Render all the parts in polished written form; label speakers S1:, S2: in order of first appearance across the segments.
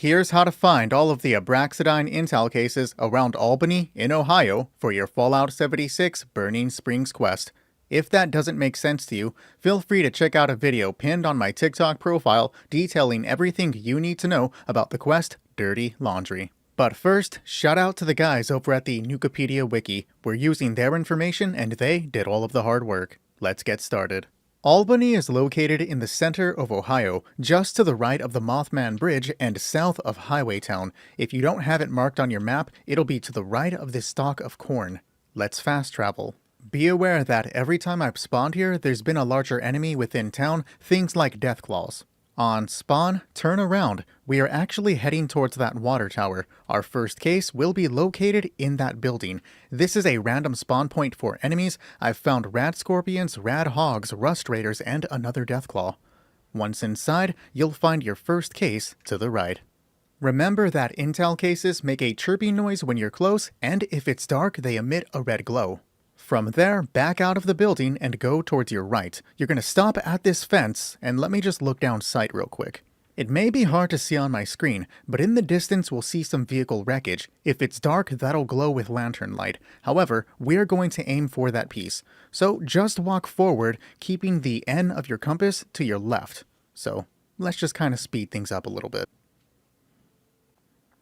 S1: Here's how to find all of the Abraxodyne intel cases around Albany in Ohio for your Fallout 76 Burning Springs quest. If that doesn't make sense to you, feel free to check out a video pinned on my TikTok profile detailing everything you need to know about the quest Dirty Laundry. But first, shout out to the guys over at the Nukipedia wiki. We're using their information and they did all of the hard work. Let's get started. Albany is located in the center of Ohio, just to the right of the Mothman Bridge and south of Highwaytown. If you don't have it marked on your map, it'll be to the right of this stalk of corn. Let's fast travel. Be aware that every time I've spawned here, there's been a larger enemy within town, things like Deathclaws. On spawn, turn around. We are actually heading towards that water tower. Our first case will be located in that building. This is a random spawn point for enemies. I've found rad scorpions, rad hogs, rust raiders, and another Deathclaw. Once inside, you'll find your first case to the right. Remember that intel cases make a chirping noise when you're close, and if it's dark, they emit a red glow. From there, back out of the building and go towards your right. You're going to stop at this fence, and let me just look down sight real quick. It may be hard to see on my screen, but in the distance we'll see some vehicle wreckage. If it's dark, that'll glow with lantern light. However, we're going to aim for that piece. So just walk forward, keeping the N of your compass to your left. So let's just kind of speed things up a little bit.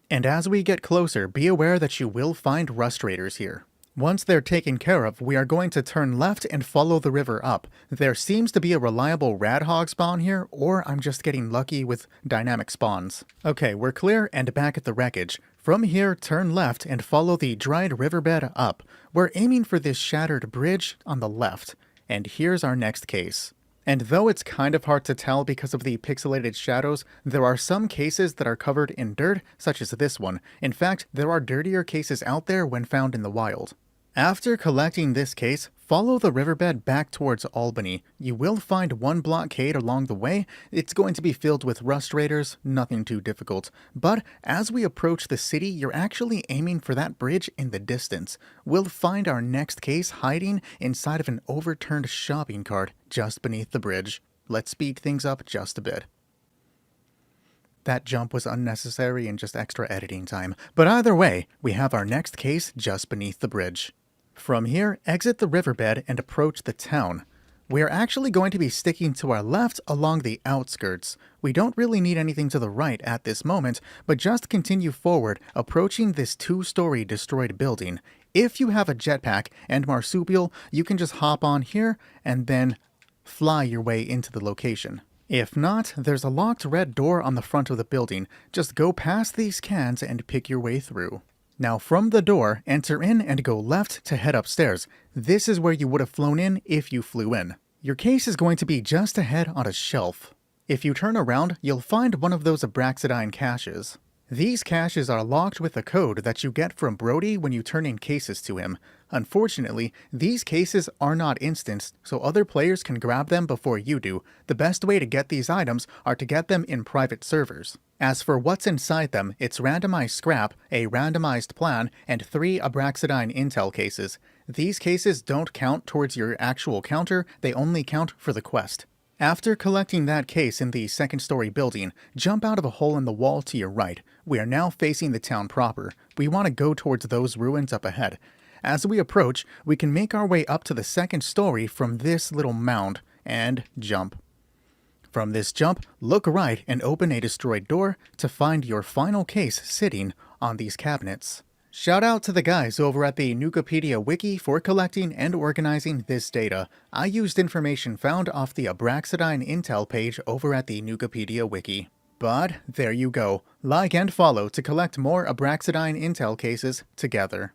S1: And as we get closer, be aware that you will find rust raiders here. Once they're taken care of, we are going to turn left and follow the river up. There seems to be a reliable radhog spawn here, or I'm just getting lucky with dynamic spawns. Okay, we're clear and back at the wreckage. From here, turn left and follow the dried riverbed up. We're aiming for this shattered bridge on the left. And here's our next case. And though it's kind of hard to tell because of the pixelated shadows, there are some cases that are covered in dirt, such as this one. In fact, there are dirtier cases out there when found in the wild. After collecting this case, follow the riverbed back towards Albany. You will find one blockade along the way. It's going to be filled with rust raiders, nothing too difficult. But as we approach the city, you're actually aiming for that bridge in the distance. We'll find our next case hiding inside of an overturned shopping cart just beneath the bridge. Let's speed things up just a bit. That jump was unnecessary and just extra editing time. But either way, we have our next case just beneath the bridge. From here, exit the riverbed and approach the town. We are actually going to be sticking to our left along the outskirts. We don't really need anything to the right at this moment, but just continue forward, approaching this 2-story destroyed building. If you have a jetpack and marsupial, you can just hop on here and then fly your way into the location. If not, there's a locked red door on the front of the building. Just go past these cans and pick your way through. Now from the door, enter in and go left to head upstairs. This is where you would have flown in if you flew in. Your case is going to be just ahead on a shelf. If you turn around, you'll find one of those Abraxodyne caches. These caches are locked with a code that you get from Brody when you turn in cases to him. Unfortunately, these cases are not instanced, so other players can grab them before you do. The best way to get these items are to get them in private servers. As for what's inside them, it's randomized scrap, a randomized plan, and 3 Abraxodyne intel cases. These cases don't count towards your actual counter, they only count for the quest. After collecting that case in the 2nd-story building, jump out of a hole in the wall to your right. We are now facing the town proper. We want to go towards those ruins up ahead. As we approach, we can make our way up to the 2nd story from this little mound, and jump. From this jump, look right and open a destroyed door to find your final case sitting on these cabinets. Shout out to the guys over at the Nukipedia wiki for collecting and organizing this data. I used information found off the Abraxodyne intel page over at the Nukipedia wiki. But there you go. Like and follow to collect more Abraxodyne intel cases together.